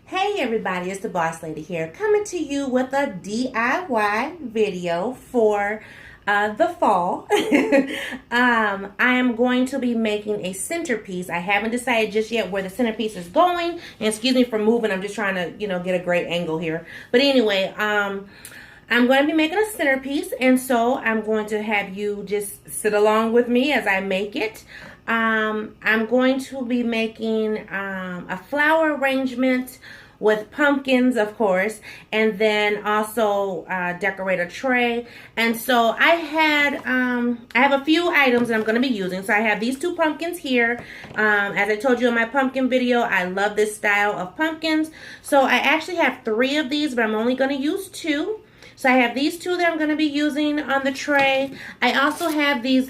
Hey everybody, it's the Boss Lady here, coming to you with a DIY video for the fall. I am going to be making a centerpiece. I haven't decided just yet where the centerpiece is going. And excuse me for moving, I'm just trying to, get a great angle here. But anyway, I'm going to be making a centerpiece, and so I'm going to have you just sit along with me as I make it. I'm going to be making a flower arrangement with pumpkins, of course, and then also decorate a tray. And so I have a few items that I'm going to be using. So I have these two pumpkins here. As I told you in my pumpkin video, I love this style of pumpkins. So I actually have 3 of these, but I'm only going to use 2. So I have these 2 that I'm going to be using on the tray. I also have these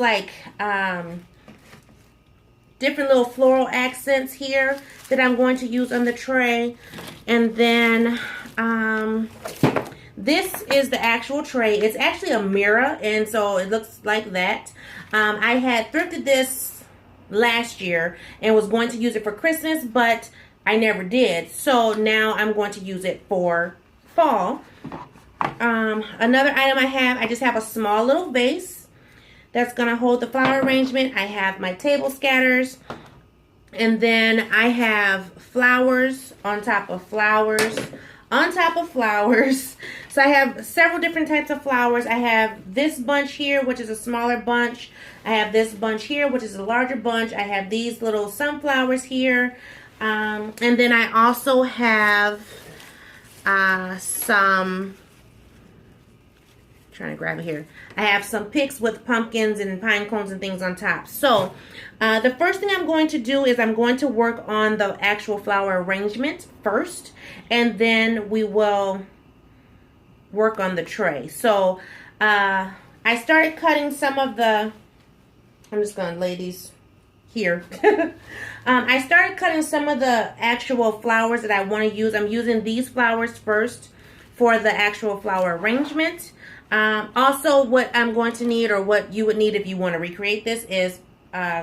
different little floral accents here that I'm going to use on the tray. And then this is the actual tray. It's actually a mirror, and so it looks like that. I had thrifted this last year and was going to use it for Christmas, but I never did. So now I'm going to use it for fall. Another item I just have a small little vase that's going to hold the flower arrangement. I have my table scatters, and then I have flowers on top of flowers on top of flowers. So I have several different types of flowers. I have this bunch here, which is a smaller bunch. I have this bunch here, which is a larger bunch. I have these little sunflowers here. And then I also have some... trying to grab it here. I have some picks with pumpkins and pine cones and things on top. So the first thing I'm going to do is I'm going to work on the actual flower arrangement first, and then we will work on the tray. So I started cutting some of the, I'm just going to lay these here. I started cutting some of the actual flowers that I want to use. I'm using these flowers first for the actual flower arrangement. Also, what I'm going to need, or what you would need if you want to recreate this, is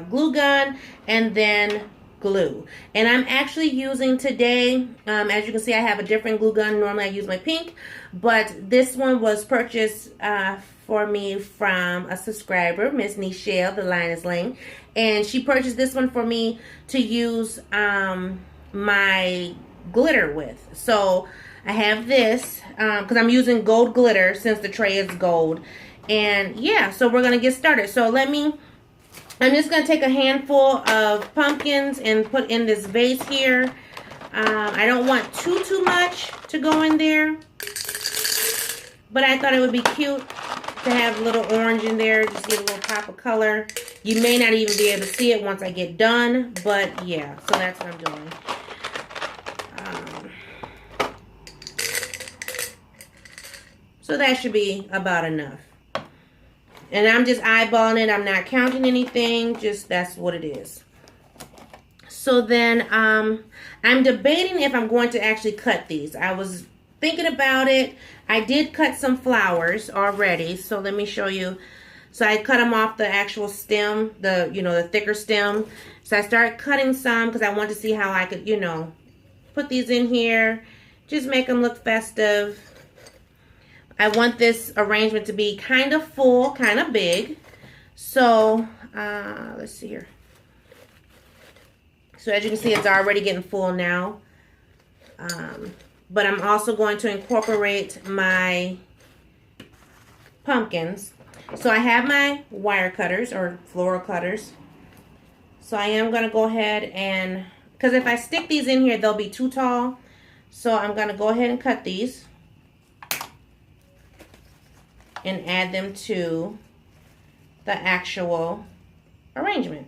glue gun and then glue. And I'm actually using today, as you can see, I have a different glue gun. Normally I use my pink, but this one was purchased for me from a subscriber, Miss Nichelle, the line is Lane. And she purchased this one for me to use my glitter with. So I have this because I'm using gold glitter since the tray is gold. And yeah, so we're going to get started. So I'm just going to take a handful of pumpkins and put in this vase here. I don't want too much to go in there, but I thought it would be cute to have a little orange in there, just get a little pop of color. You may not even be able to see it once I get done, but yeah, so that's what I'm doing. So that should be about enough. And I'm just eyeballing it. I'm not counting anything. Just that's what it is. So then I'm debating if I'm going to actually cut these. I was thinking about it. I did cut some flowers already. So let me show you. So I cut them off the actual stem, the thicker stem. So I started cutting some because I wanted to see how I could, put these in here. Just make them look festive. I want this arrangement to be kind of full, kind of big. So, let's see here. So as you can see, it's already getting full now. But I'm also going to incorporate my pumpkins. So I have my wire cutters or floral cutters. So I am going to go ahead and, because if I stick these in here, they'll be too tall. So I'm going to go ahead and cut these and add them to the actual arrangement.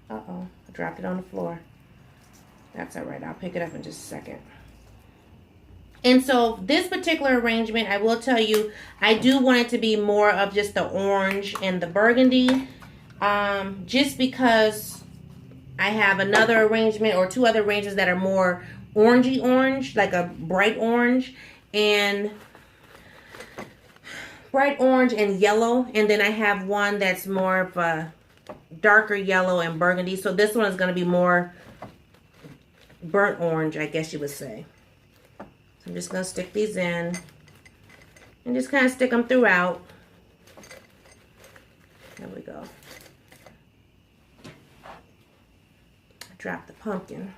Uh-oh, I dropped it on the floor. That's all right, I'll pick it up in just a second. And so this particular arrangement, I will tell you, I do want it to be more of just the orange and the burgundy, just because I have another arrangement or 2 other arrangements that are more orangey orange, like a bright orange and yellow. And then I have one that's more of a darker yellow and burgundy. So this one is going to be more burnt orange, I guess you would say. So I'm just going to stick these in and just kind of stick them throughout. There we go. I dropped the pumpkin.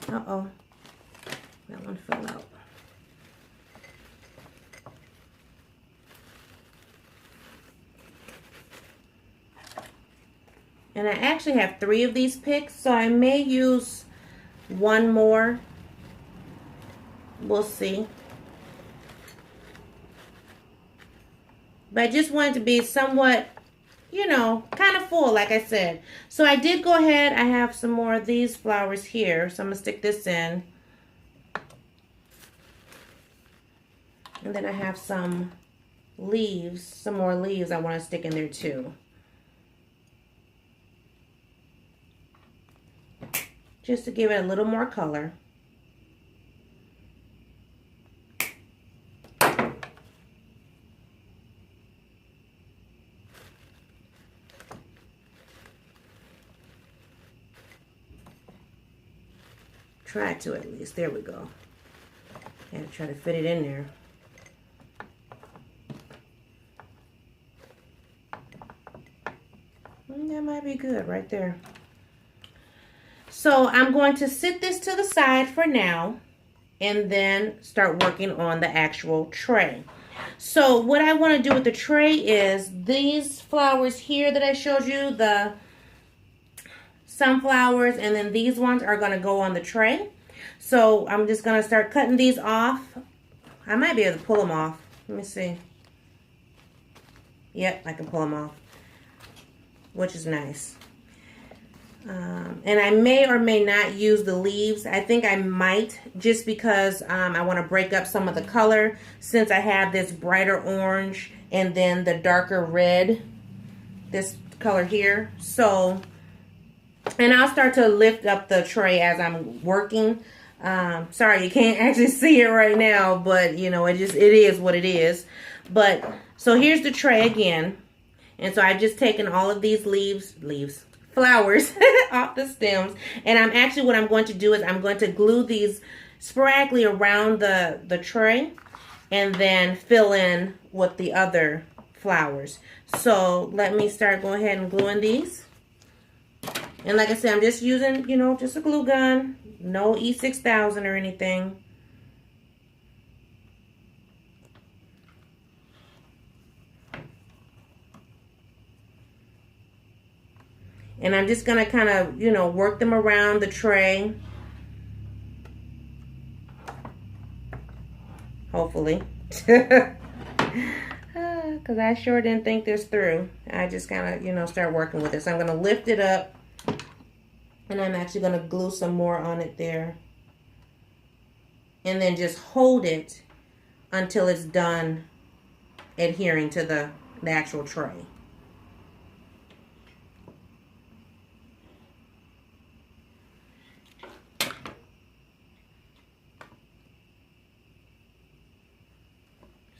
Uh-oh. That one fell out. And I actually have 3 of these picks, so I may use one more. We'll see. But I just wanted to be somewhat, you know, kind of full, like I said. So I did go ahead. I have some more of these flowers here, so I'm going to stick this in. And then I have some leaves, some more leaves I want to stick in there too. Just to give it a little more color. Try to at least. There we go. And try to fit it in there. That might be good right there. So I'm going to sit this to the side for now and then start working on the actual tray. So what I want to do with the tray is these flowers here that I showed you, the sunflowers, and then these ones are going to go on the tray. So I'm just going to start cutting these off. I might be able to pull them off. Let me see. Yep, I can pull them off, which is nice. And I may or may not use the leaves. I think I might, just because I want to break up some of the color, since I have this brighter orange and then the darker red, this color here. So, and I'll start to lift up the tray as I'm working. Sorry, you can't actually see it right now, but you know, it is what it is. But so here's the tray again. And so I've just taken all of these flowers off the stems. And what I'm going to do is I'm going to glue these sporadically around the tray and then fill in with the other flowers. So let me start going ahead and gluing these. And like I said, I'm just using, you know, just a glue gun. No E6000 or anything. And I'm just going to kind of, you know, work them around the tray. Hopefully. Because I sure didn't think this through. I just kind of, you know, start working with it. So I'm going to lift it up. And I'm actually going to glue some more on it there. And then just hold it until it's done adhering to the actual tray.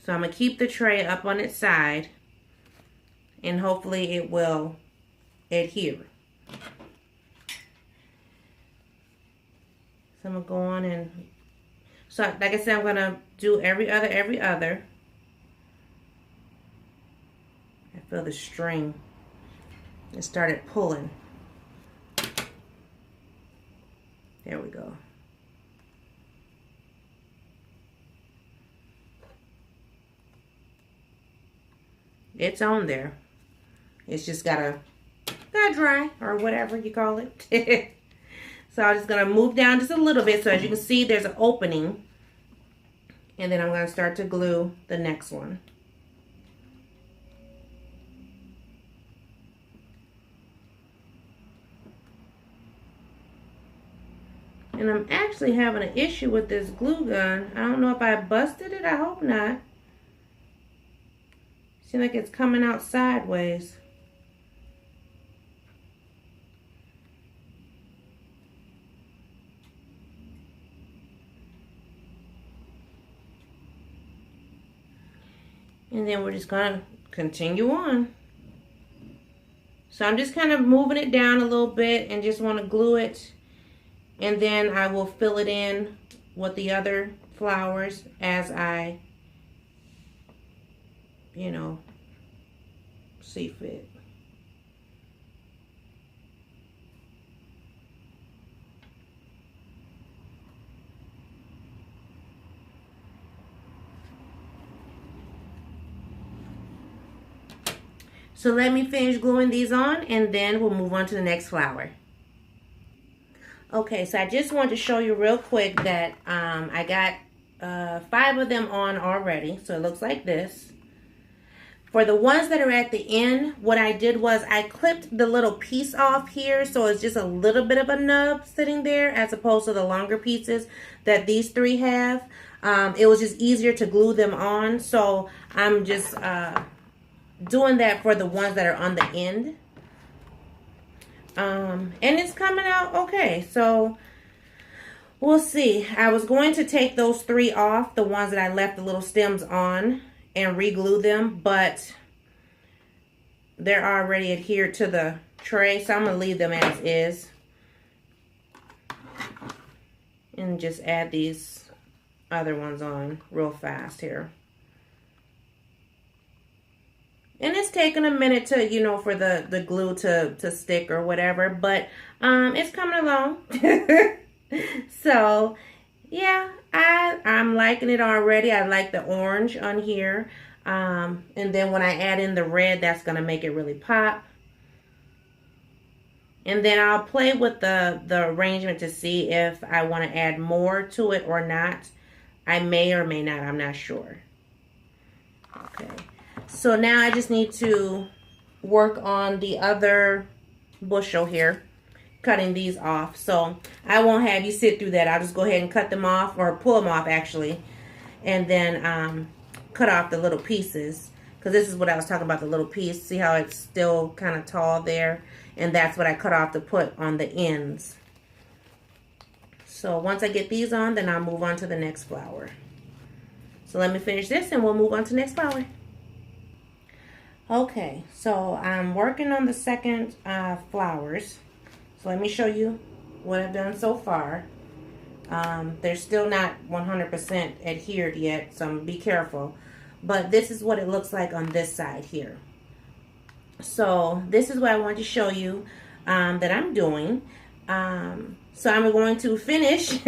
So I'm going to keep the tray up on its side, and hopefully it will adhere. So I'm going to go on and, so like I said, I'm going to do every other. I feel the string. It started pulling. There we go. It's on there. It's just gotta dry, or whatever you call it. So I'm just gonna move down just a little bit. So as you can see, there's an opening. And then I'm gonna start to glue the next one. And I'm actually having an issue with this glue gun. I don't know if I busted it. I hope not. Seems like it's coming out sideways. And then we're just going to continue on. So I'm just kind of moving it down a little bit and just want to glue it. And then I will fill it in with the other flowers as I, you know, see fit. So let me finish gluing these on and then we'll move on to the next flower. Okay, so I just want to show you real quick that I got 5 of them on already. So it looks like this. For the ones that are at the end, what I did was I clipped the little piece off here. So it's just a little bit of a nub sitting there as opposed to the longer pieces that these 3 have. It was just easier to glue them on. So I'm just doing that for the ones that are on the end. And it's coming out okay. So we'll see. I was going to take those 3 off, the ones that I left the little stems on, and re-glue them, but they're already adhered to the tray, so I'm going to leave them as is. And just add these other ones on real fast here. And it's taking a minute to, you know, for the glue to stick or whatever, but it's coming along. So, yeah, I'm liking it already. I like the orange on here. And then when I add in the red, that's going to make it really pop. And then I'll play with the arrangement to see if I want to add more to it or not. I may or may not. I'm not sure. Okay. So now I just need to work on the other bushel here, cutting these off. So I won't have you sit through that. I'll just go ahead and cut them off, or pull them off actually, and then cut off the little pieces, because this is what I was talking about, the little piece. See how it's still kind of tall there? And that's what I cut off to put on the ends. So once I get these on, then I'll move on to the next flower. So let me finish this and we'll move on to the next flower. Okay, so I'm working on the second flowers. So let me show you what I've done so far. They're still not 100% adhered yet, so be careful. But this is what it looks like on this side here. So this is what I want to show you that I'm doing. So I'm going to finish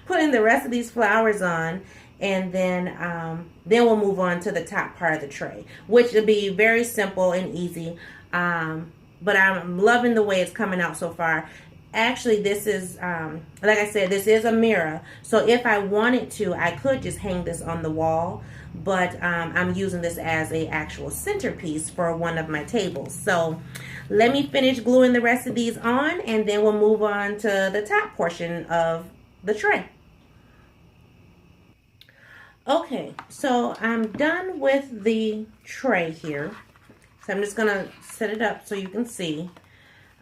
putting the rest of these flowers on, and then we'll move on to the top part of the tray, which will be very simple and easy. But I'm loving the way it's coming out so far. Actually, this is, like I said, this is a mirror. So if I wanted to, I could just hang this on the wall. But I'm using this as a actual centerpiece for one of my tables. So let me finish gluing the rest of these on, and then we'll move on to the top portion of the tray. Okay, so I'm done with the tray here. So I'm just gonna set it up so you can see.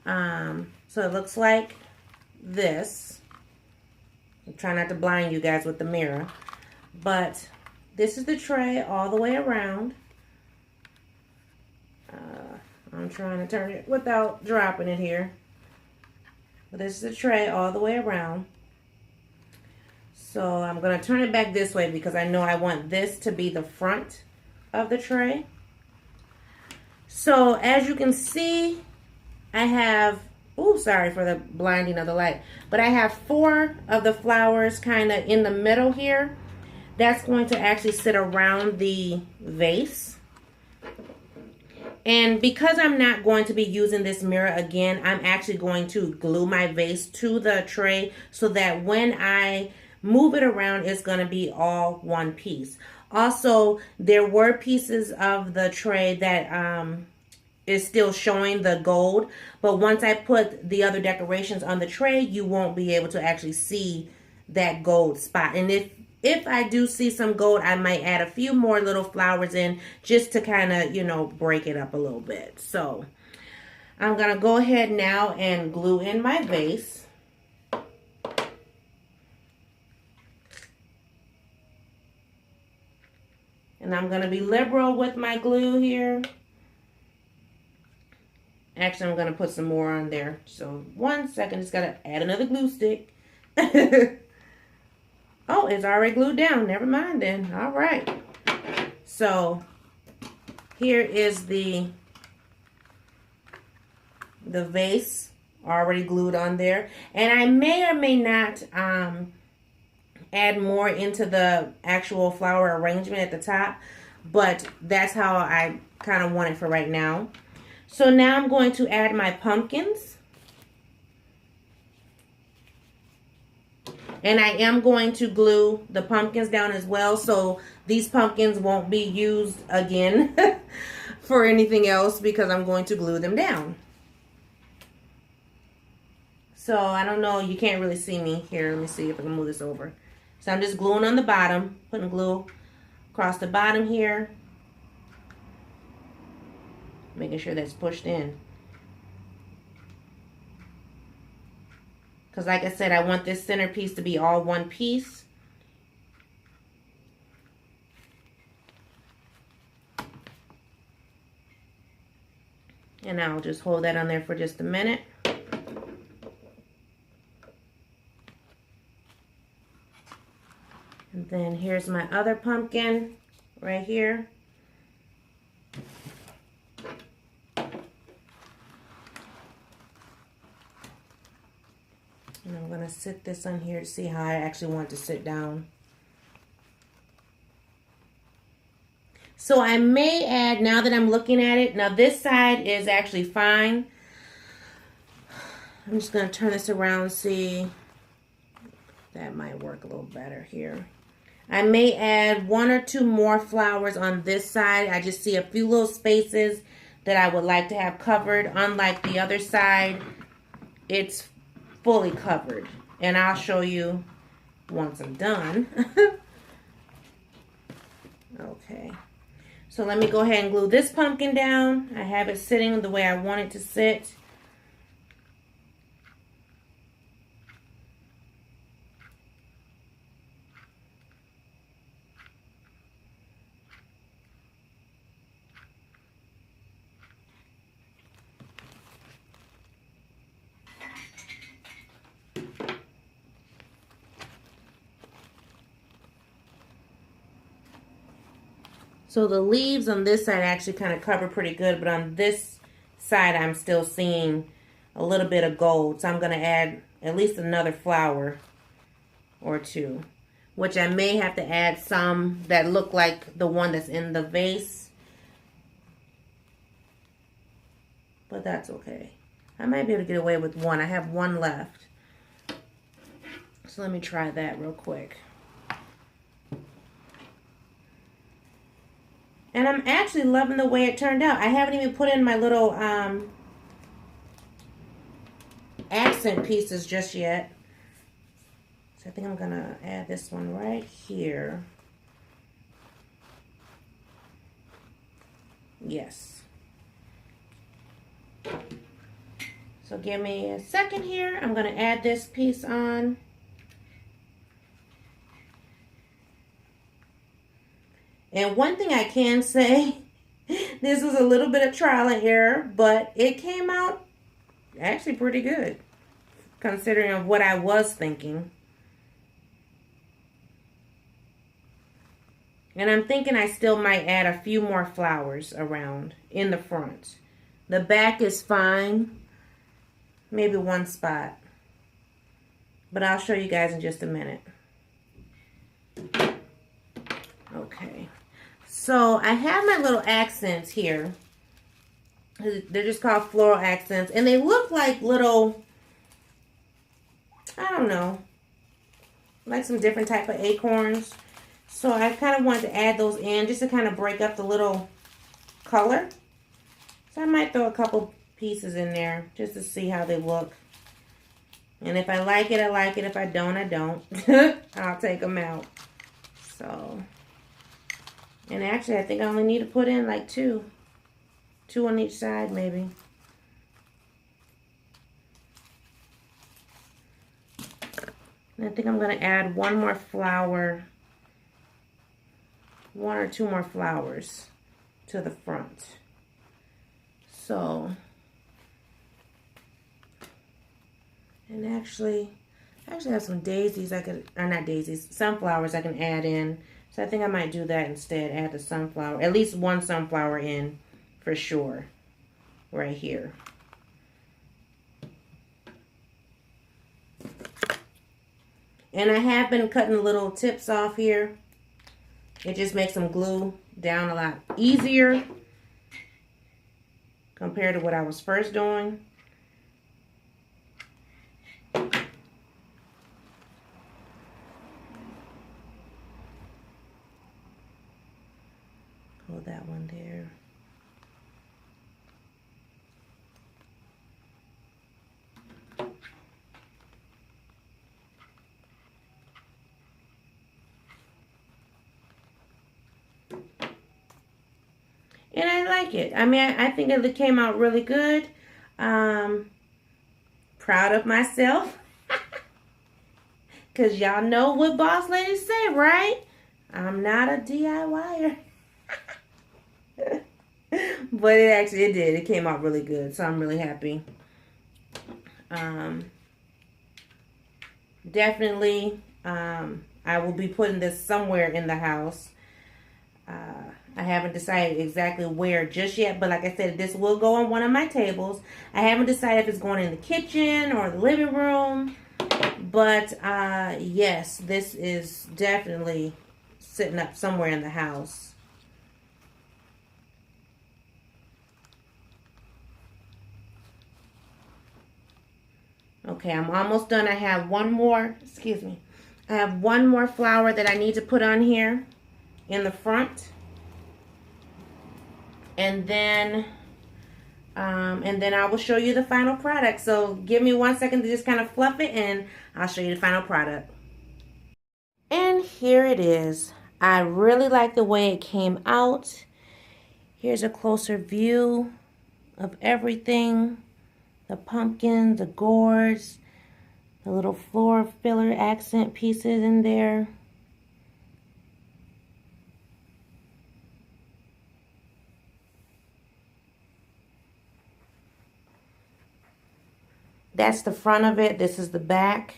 So it looks like this. I'm trying not to blind you guys with the mirror, but this is the tray all the way around. I'm trying to turn it without dropping it here. But this is the tray all the way around. So I'm going to turn it back this way because I know I want this to be the front of the tray. So as you can see, I have, oh, sorry for the blinding of the light, but I have 4 of the flowers kind of in the middle here. That's going to actually sit around the vase. And because I'm not going to be using this mirror again, I'm actually going to glue my vase to the tray so that when I move it around, it's going to be all one piece. Also, there were pieces of the tray that is still showing the gold, but once I put the other decorations on the tray, you won't be able to actually see that gold spot. And if I do see some gold, I might add a few more little flowers in just to kind of, you know, break it up a little bit. So I'm going to go ahead now and glue in my vase. And I'm going to be liberal with my glue here. Actually, I'm going to put some more on there. So, 1 second. Just got to add another glue stick. Oh, it's already glued down. Never mind then. All right. So, here is the vase already glued on there. And I may or may not add more into the actual flower arrangement at the top. But that's how I kind of want it for right now. So now I'm going to add my pumpkins. And I am going to glue the pumpkins down as well. So these pumpkins won't be used again for anything else because I'm going to glue them down. So I don't know. You can't really see me here. Let me see if I can move this over. So I'm just gluing on the bottom. Putting glue across the bottom here. Making sure that's pushed in. Because like I said, I want this centerpiece to be all one piece. And I'll just hold that on there for just a minute. And then here's my other pumpkin right here. And I'm going to sit this on here to see how I actually want it to sit down. So I may add, now that I'm looking at it, now this side is actually fine. I'm just going to turn this around and see. That might work a little better here. I may add 1 or 2 more flowers on this side. I just see a few little spaces that I would like to have covered. Unlike the other side, it's fully covered. And I'll show you once I'm done. Okay. So let me go ahead and glue this pumpkin down. I have it sitting the way I want it to sit. So the leaves on this side actually kind of cover pretty good, but on this side I'm still seeing a little bit of gold. So I'm going to add at least another flower or 2, which I may have to add some that look like the one that's in the vase. But that's okay. I might be able to get away with 1. I have 1 left. So let me try that real quick. And I'm actually loving the way it turned out. I haven't even put in my little accent pieces just yet. So I think I'm going to add this one right here. Yes. So give me a second here. I'm going to add this piece on. And one thing I can say, this was a little bit of trial and error, but it came out actually pretty good, considering what I was thinking. And I'm thinking I still might add a few more flowers around in the front. The back is fine, maybe 1 spot, but I'll show you guys in just a minute. Okay. So I have my little accents here. They're just called floral accents. And they look like little, I don't know, like some different type of acorns. So I kind of wanted to add those in just to kind of break up the little color. So I might throw a couple pieces in there just to see how they look. And if I like it, I like it. If I don't, I don't. I'll take them out. So... And actually, I think I only need to put in like 2. 2 on each side, maybe. And I think I'm going to add 1 more flower. 1 or 2 more flowers to the front. So, And actually, I actually have some daisies I could, or not daisies, sunflowers I can add in. So I think I might do that instead, add the sunflower, at least one sunflower in for sure, right here. And I have been cutting the little tips off here. It just makes them glue down a lot easier compared to what I was first doing. Hold that one there. And I like it. I mean, I think it came out really good. Proud of myself. Because y'all know what boss ladies say, right? I'm not a DIYer. But it did. It came out really good. So I'm really happy. Definitely, I will be putting this somewhere in the house. I haven't decided exactly where just yet, but like I said, this will go on one of my tables. I haven't decided if it's going in the kitchen or the living room, but yes, this is definitely sitting up somewhere in the house. Okay, I'm almost done. I have one more, excuse me. I have one more flower that I need to put on here in the front. And then I will show you the final product. So give me 1 second to just kind of fluff it and I'll show you the final product. And here it is. I really like the way it came out. Here's a closer view of everything. The pumpkin, the gourds, the little floral filler accent pieces in there. That's the front of it. This is the back.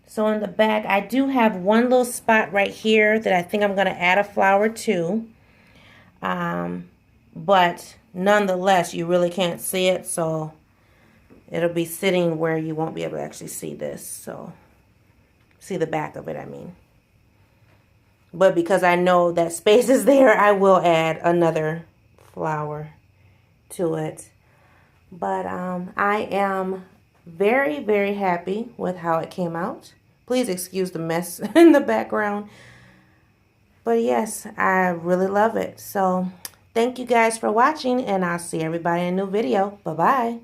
So in the back, I do have one little spot right here that I think I'm going to add a flower to. But nonetheless, you really can't see it. So it'll be sitting where you won't be able to actually see this. So see the back of it, I mean. But because I know that space is there, I will add another flower to it. But I am very, very happy with how it came out. Please excuse the mess in the background. But yes, I really love it. So thank you guys for watching, and I'll see everybody in a new video. Bye-bye.